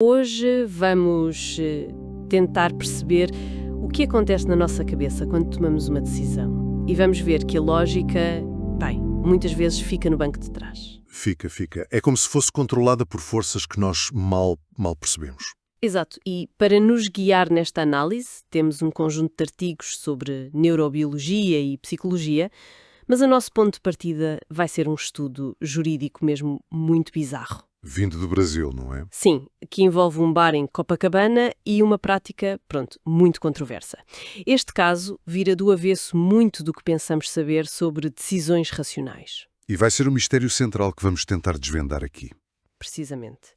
Hoje vamos tentar perceber o que acontece na nossa cabeça quando tomamos uma decisão. E vamos ver que a lógica, muitas vezes fica no banco de trás. Fica. É como se fosse controlada por forças que nós mal percebemos. Exato. E para nos guiar nesta análise, temos um conjunto de artigos sobre neurobiologia e psicologia, mas o nosso ponto de partida vai ser um estudo jurídico mesmo muito bizarro. Vindo do Brasil, não é? Sim, que envolve um bar em Copacabana e uma prática, muito controversa. Este caso vira do avesso muito do que pensamos saber sobre decisões racionais. E vai ser o mistério central que vamos tentar desvendar aqui. Precisamente.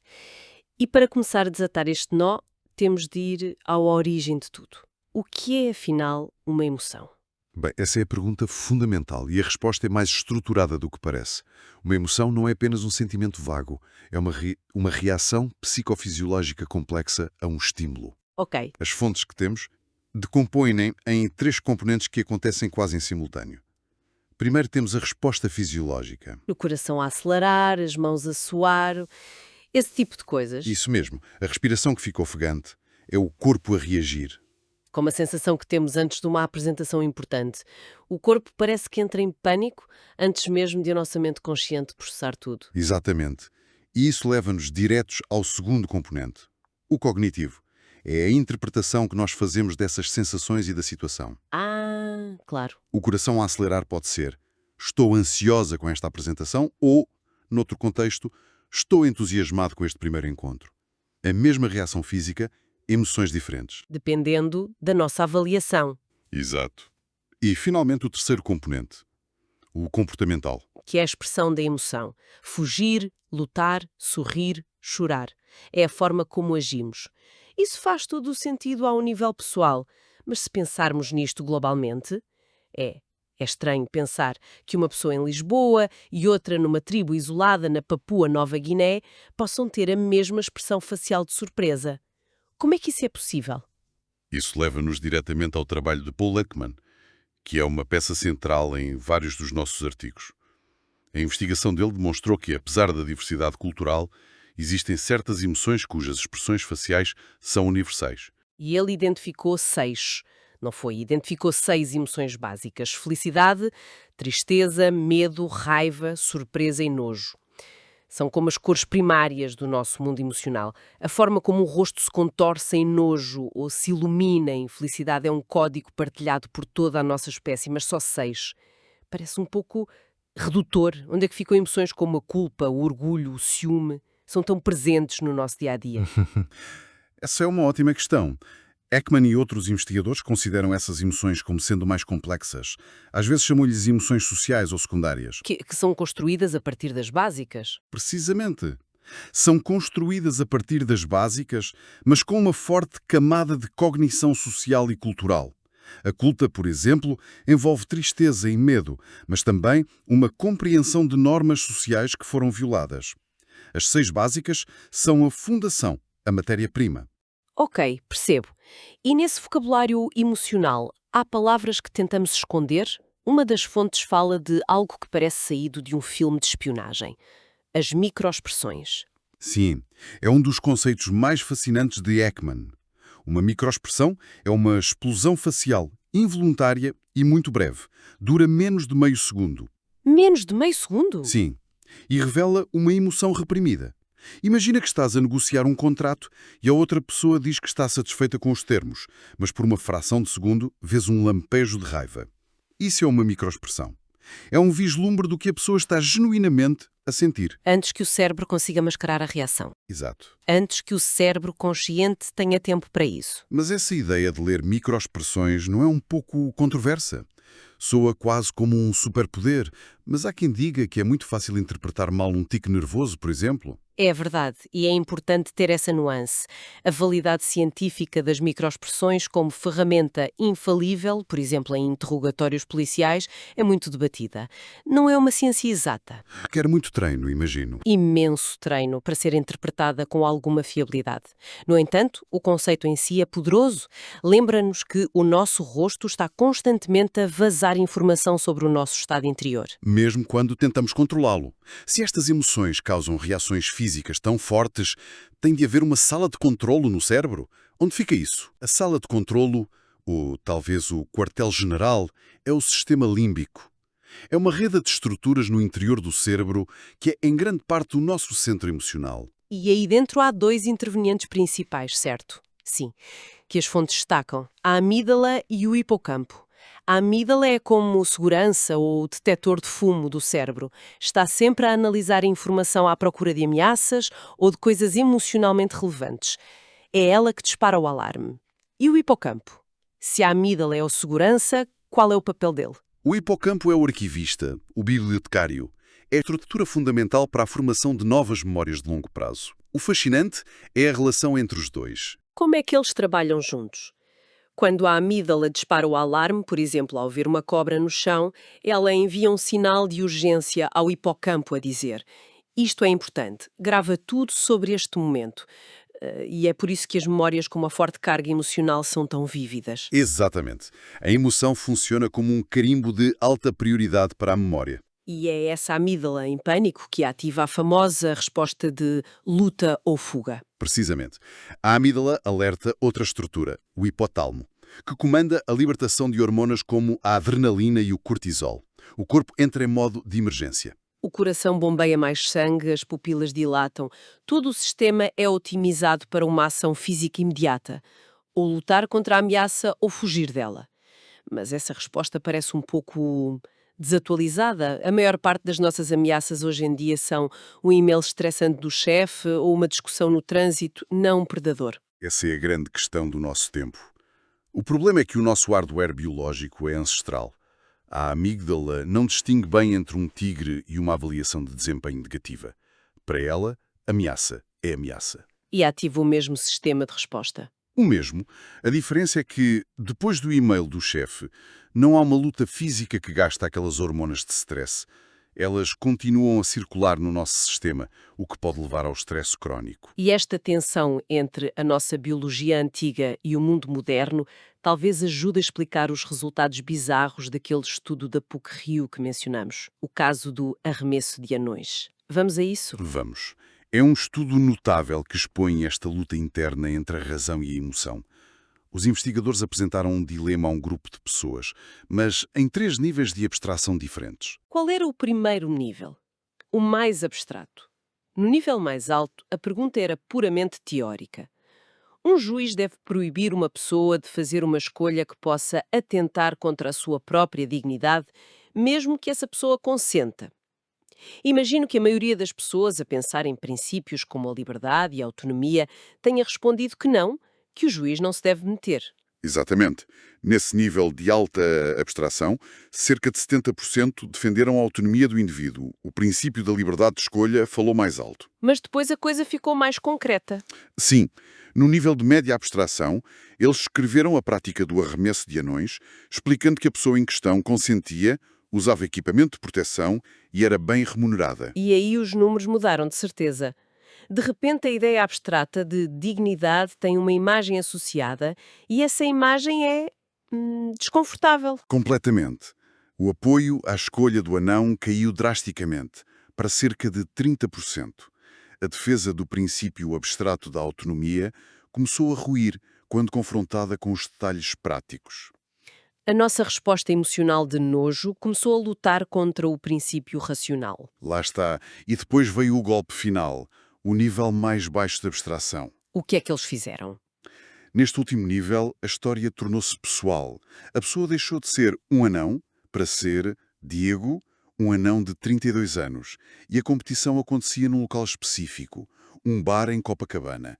E para começar a desatar este nó, temos de ir à origem de tudo. O que é, afinal, uma emoção? Bem, essa é a pergunta fundamental e a resposta é mais estruturada do que parece. Uma emoção não é apenas um sentimento vago, é uma reação psicofisiológica complexa a um estímulo. Ok. As fontes que temos decompõem em 3 componentes que acontecem quase em simultâneo. Primeiro temos a resposta fisiológica. O coração a acelerar, as mãos a suar, esse tipo de coisas. Isso mesmo, a respiração que fica ofegante é o corpo a reagir. Como a sensação que temos antes de uma apresentação importante. O corpo parece que entra em pânico antes mesmo de a nossa mente consciente processar tudo. Exatamente. E isso leva-nos diretos ao segundo componente, o cognitivo. É a interpretação que nós fazemos dessas sensações e da situação. Ah, claro. O coração a acelerar pode ser: estou ansiosa com esta apresentação ou, noutro contexto, estou entusiasmado com este primeiro encontro. A mesma reação física, emoções diferentes. Dependendo da nossa avaliação. Exato. E, finalmente, o terceiro componente, o comportamental. Que é a expressão da emoção. Fugir, lutar, sorrir, chorar. É a forma como agimos. Isso faz todo o sentido ao nível pessoal, mas se pensarmos nisto globalmente, é estranho pensar que uma pessoa em Lisboa e outra numa tribo isolada na Papua Nova Guiné possam ter a mesma expressão facial de surpresa. Como é que isso é possível? Isso leva-nos diretamente ao trabalho de Paul Ekman, que é uma peça central em vários dos nossos artigos. A investigação dele demonstrou que, apesar da diversidade cultural, existem certas emoções cujas expressões faciais são universais. E ele identificou 6. Não foi? Identificou 6 emoções básicas: felicidade, tristeza, medo, raiva, surpresa e nojo. São como as cores primárias do nosso mundo emocional. A forma como o rosto se contorce em nojo ou se ilumina em felicidade é um código partilhado por toda a nossa espécie, mas só 6. Parece um pouco redutor. Onde é que ficam emoções como a culpa, o orgulho, o ciúme? São tão presentes no nosso dia-a-dia. Essa é uma ótima questão. Ekman e outros investigadores consideram essas emoções como sendo mais complexas. Às vezes chamam-lhes emoções sociais ou secundárias. Que são construídas a partir das básicas. Precisamente. São construídas a partir das básicas, mas com uma forte camada de cognição social e cultural. A culpa, por exemplo, envolve tristeza e medo, mas também uma compreensão de normas sociais que foram violadas. As 6 básicas são a fundação, a matéria-prima. Ok, percebo. E nesse vocabulário emocional, há palavras que tentamos esconder? Uma das fontes fala de algo que parece saído de um filme de espionagem. As microexpressões. Sim, é um dos conceitos mais fascinantes de Ekman. Uma microexpressão é uma explosão facial, involuntária e muito breve. Dura menos de meio segundo. Menos de meio segundo? Sim, e revela uma emoção reprimida. Imagina que estás a negociar um contrato e a outra pessoa diz que está satisfeita com os termos, mas por uma fração de segundo vês um lampejo de raiva. Isso é uma microexpressão. É um vislumbre do que a pessoa está genuinamente a sentir. Antes que o cérebro consiga mascarar a reação. Exato. Antes que o cérebro consciente tenha tempo para isso. Mas essa ideia de ler microexpressões não é um pouco controversa? Soa quase como um superpoder, mas há quem diga que é muito fácil interpretar mal um tique nervoso, por exemplo. É verdade, e é importante ter essa nuance. A validade científica das microexpressões como ferramenta infalível, por exemplo em interrogatórios policiais, é muito debatida. Não é uma ciência exata. Requer muito treino, imagino. Imenso treino para ser interpretada com alguma fiabilidade. No entanto, o conceito em si é poderoso. Lembra-nos que o nosso rosto está constantemente a vazar informação sobre o nosso estado interior. Mesmo quando tentamos controlá-lo. Se estas emoções causam reações físicas físicas tão fortes, tem de haver uma sala de controlo no cérebro? Onde fica isso? A sala de controlo, ou talvez o quartel-general, é o sistema límbico. É uma rede de estruturas no interior do cérebro que é, em grande parte, o nosso centro emocional. E aí dentro há dois intervenientes principais, certo? Sim, que as fontes destacam: a amígdala e o hipocampo. A amígdala é como segurança ou detector de fumo do cérebro. Está sempre a analisar a informação à procura de ameaças ou de coisas emocionalmente relevantes. É ela que dispara o alarme. E o hipocampo? Se a amígdala é o segurança, qual é o papel dele? O hipocampo é o arquivista, o bibliotecário. É a estrutura fundamental para a formação de novas memórias de longo prazo. O fascinante é a relação entre os dois. Como é que eles trabalham juntos? Quando a amígdala dispara o alarme, por exemplo, ao ver uma cobra no chão, ela envia um sinal de urgência ao hipocampo a dizer: isto é importante, grava tudo sobre este momento. E é por isso que as memórias com uma forte carga emocional são tão vívidas. Exatamente. A emoção funciona como um carimbo de alta prioridade para a memória. E é essa amígdala em pânico que ativa a famosa resposta de luta ou fuga. Precisamente. A amígdala alerta outra estrutura, o hipotálamo, que comanda a libertação de hormonas como a adrenalina e o cortisol. O corpo entra em modo de emergência. O coração bombeia mais sangue, as pupilas dilatam. Todo o sistema é otimizado para uma ação física imediata. Ou lutar contra a ameaça ou fugir dela. Mas essa resposta parece um pouco desatualizada. A maior parte das nossas ameaças hoje em dia são um e-mail estressante do chefe ou uma discussão no trânsito, não um predador. Essa é a grande questão do nosso tempo. O problema é que o nosso hardware biológico é ancestral. A amígdala não distingue bem entre um tigre e uma avaliação de desempenho negativa. Para ela, ameaça é ameaça. E ativa o mesmo sistema de resposta. O mesmo. A diferença é que, depois do e-mail do chefe, não há uma luta física que gasta aquelas hormonas de stress. Elas continuam a circular no nosso sistema, o que pode levar ao stress crónico. E esta tensão entre a nossa biologia antiga e o mundo moderno talvez ajude a explicar os resultados bizarros daquele estudo da PUC-Rio que mencionamos, o caso do arremesso de anões. Vamos a isso? Vamos. É um estudo notável que expõe esta luta interna entre a razão e a emoção. Os investigadores apresentaram um dilema a um grupo de pessoas, mas em 3 níveis de abstração diferentes. Qual era o primeiro nível? O mais abstrato. No nível mais alto, a pergunta era puramente teórica. Um juiz deve proibir uma pessoa de fazer uma escolha que possa atentar contra a sua própria dignidade, mesmo que essa pessoa consenta. Imagino que a maioria das pessoas, a pensar em princípios como a liberdade e a autonomia, tenha respondido que não, que o juiz não se deve meter. Exatamente. Nesse nível de alta abstração, cerca de 70% defenderam a autonomia do indivíduo. O princípio da liberdade de escolha falou mais alto. Mas depois a coisa ficou mais concreta. Sim, no nível de média abstração, eles escreveram a prática do arremesso de anões, explicando que a pessoa em questão consentia, usava equipamento de proteção e era bem remunerada. E aí os números mudaram, de certeza. De repente, a ideia abstrata de dignidade tem uma imagem associada e essa imagem é desconfortável. Completamente. O apoio à escolha do anão caiu drasticamente, para cerca de 30%. A defesa do princípio abstrato da autonomia começou a ruir quando confrontada com os detalhes práticos. A nossa resposta emocional de nojo começou a lutar contra o princípio racional. Lá está. E depois veio o golpe final, o nível mais baixo de abstração. O que é que eles fizeram? Neste último nível, a história tornou-se pessoal. A pessoa deixou de ser um anão para ser Diego, um anão de 32 anos. E a competição acontecia num local específico, um bar em Copacabana.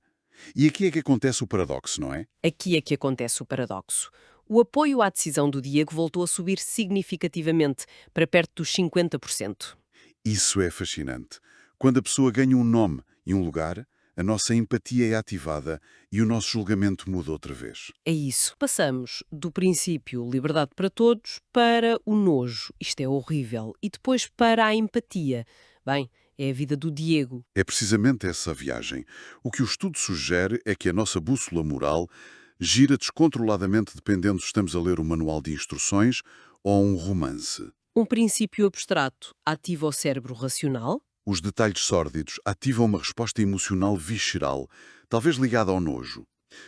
E aqui é que acontece o paradoxo, não é? Aqui é que acontece o paradoxo. O apoio à decisão do Diego voltou a subir significativamente, para perto dos 50%. Isso é fascinante. Quando a pessoa ganha um nome e um lugar, a nossa empatia é ativada e o nosso julgamento muda outra vez. É isso. Passamos do princípio liberdade para todos para o nojo. Isto é horrível. E depois para a empatia. Bem, é a vida do Diego. É precisamente essa viagem. O que o estudo sugere é que a nossa bússola moral gira descontroladamente dependendo se estamos a ler um manual de instruções ou um romance. Um princípio abstrato ativa o cérebro racional Os detalhes sórdidos ativam uma resposta emocional visceral, talvez ligada ao nojo.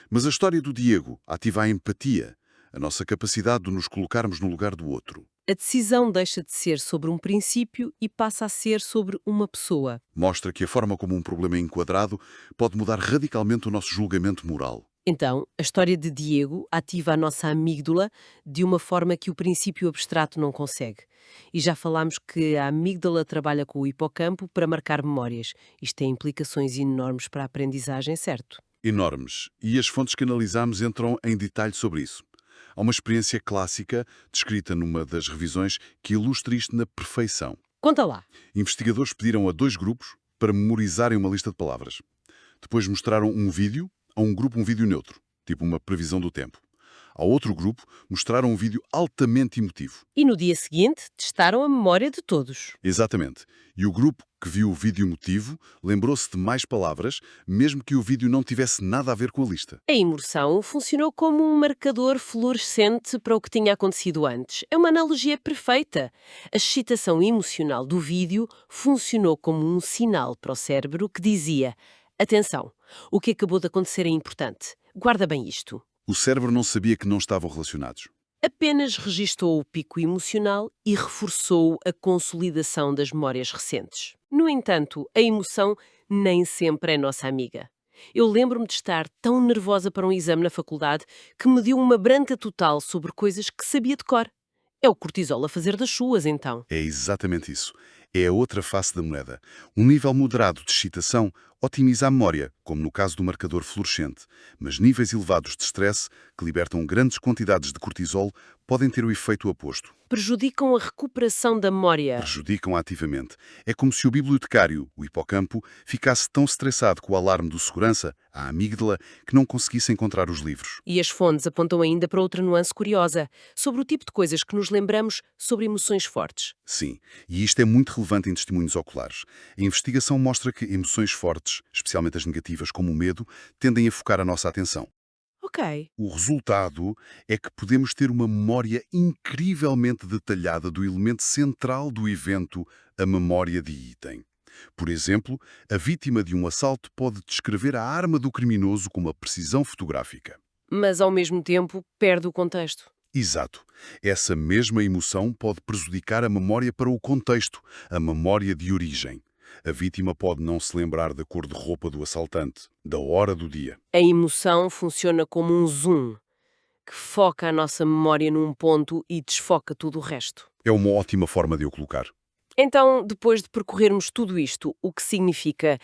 Mas a história do Diego ativa a empatia, a nossa capacidade de nos colocarmos no lugar do outro. A decisão deixa de ser sobre um princípio e passa a ser sobre uma pessoa. Mostra que a forma como um problema é enquadrado pode mudar radicalmente o nosso julgamento moral. Então, a história de Diego ativa a nossa amígdala de uma forma que o princípio abstrato não consegue. E já falámos que a amígdala trabalha com o hipocampo para marcar memórias. Isto tem implicações enormes para a aprendizagem, certo? Enormes. E as fontes que analisamos entram em detalhe sobre isso. Há uma experiência clássica, descrita numa das revisões, que ilustra isto na perfeição. Conta lá. Investigadores pediram a 2 grupos para memorizarem uma lista de palavras. Depois mostraram um vídeo, a um grupo um vídeo neutro, tipo uma previsão do tempo. Ao outro grupo, mostraram um vídeo altamente emotivo. E no dia seguinte, testaram a memória de todos. Exatamente. E o grupo que viu o vídeo emotivo lembrou-se de mais palavras, mesmo que o vídeo não tivesse nada a ver com a lista. A imersão funcionou como um marcador fluorescente para o que tinha acontecido antes. É uma analogia perfeita. A excitação emocional do vídeo funcionou como um sinal para o cérebro que dizia: atenção, o que acabou de acontecer é importante. Guarda bem isto. O cérebro não sabia que não estavam relacionados. Apenas registou o pico emocional e reforçou a consolidação das memórias recentes. No entanto, a emoção nem sempre é nossa amiga. Eu lembro-me de estar tão nervosa para um exame na faculdade que me deu uma branca total sobre coisas que sabia de cor. É o cortisol a fazer das suas, então. É exatamente isso. É a outra face da moeda. Um nível moderado de excitação otimiza a memória, como no caso do marcador fluorescente, mas níveis elevados de stress, que libertam grandes quantidades de cortisol, podem ter o efeito oposto. Prejudicam a recuperação da memória. Prejudicam ativamente. É como se o bibliotecário, o hipocampo, ficasse tão estressado com o alarme do segurança, a amígdala, que não conseguisse encontrar os livros. E as fontes apontam ainda para outra nuance curiosa, sobre o tipo de coisas que nos lembramos sobre emoções fortes. Sim, e isto é muito relevante em testemunhos oculares. A investigação mostra que emoções fortes, especialmente as negativas como o medo, tendem a focar a nossa atenção. Ok. O resultado é que podemos ter uma memória incrivelmente detalhada do elemento central do evento, a memória de item. Por exemplo, a vítima de um assalto pode descrever a arma do criminoso com uma precisão fotográfica. Mas, ao mesmo tempo, perde o contexto. Exato. Essa mesma emoção pode prejudicar a memória para o contexto, a memória de origem. A vítima pode não se lembrar da cor de roupa do assaltante, da hora do dia. A emoção funciona como um zoom, que foca a nossa memória num ponto e desfoca tudo o resto. É uma ótima forma de o colocar. Então, depois de percorrermos tudo isto, o que significa?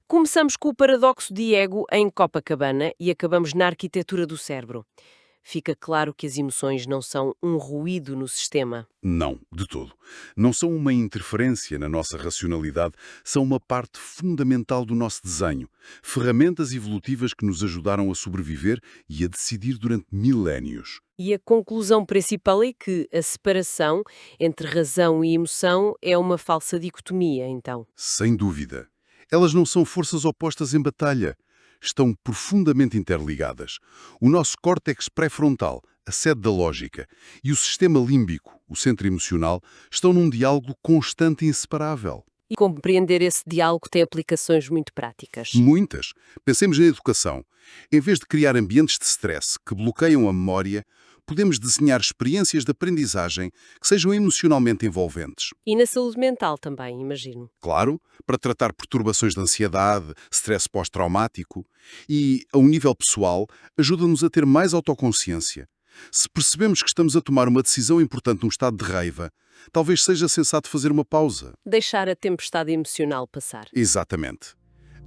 Começamos com o paradoxo de ego em Copacabana e acabamos na arquitetura do cérebro. Fica claro que as emoções não são um ruído no sistema. Não, de todo. Não são uma interferência na nossa racionalidade, são uma parte fundamental do nosso desenho. Ferramentas evolutivas que nos ajudaram a sobreviver e a decidir durante milénios. E a conclusão principal é que a separação entre razão e emoção é uma falsa dicotomia, então. Sem dúvida. Elas não são forças opostas em batalha. Estão profundamente interligadas. O nosso córtex pré-frontal, a sede da lógica, e o sistema límbico, o centro emocional, estão num diálogo constante e inseparável. E compreender esse diálogo tem aplicações muito práticas. Muitas. Pensemos na educação. Em vez de criar ambientes de stress que bloqueiam a memória, podemos desenhar experiências de aprendizagem que sejam emocionalmente envolventes. E na saúde mental também, imagino. Claro, para tratar perturbações de ansiedade, stress pós-traumático. E, a um nível pessoal, ajuda-nos a ter mais autoconsciência. Se percebemos que estamos a tomar uma decisão importante num estado de raiva, talvez seja sensato fazer uma pausa. Deixar a tempestade emocional passar. Exatamente.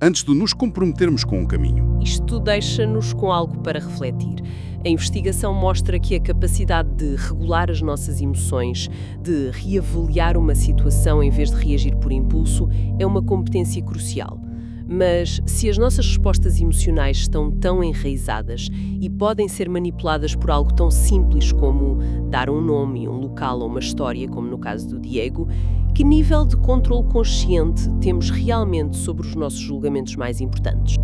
Antes de nos comprometermos com um caminho. Isto deixa-nos com algo para refletir. A investigação mostra que a capacidade de regular as nossas emoções, de reavaliar uma situação em vez de reagir por impulso, é uma competência crucial. Mas se as nossas respostas emocionais estão tão enraizadas e podem ser manipuladas por algo tão simples como dar um nome, um local ou uma história, como no caso do Diego, que nível de controle consciente temos realmente sobre os nossos julgamentos mais importantes?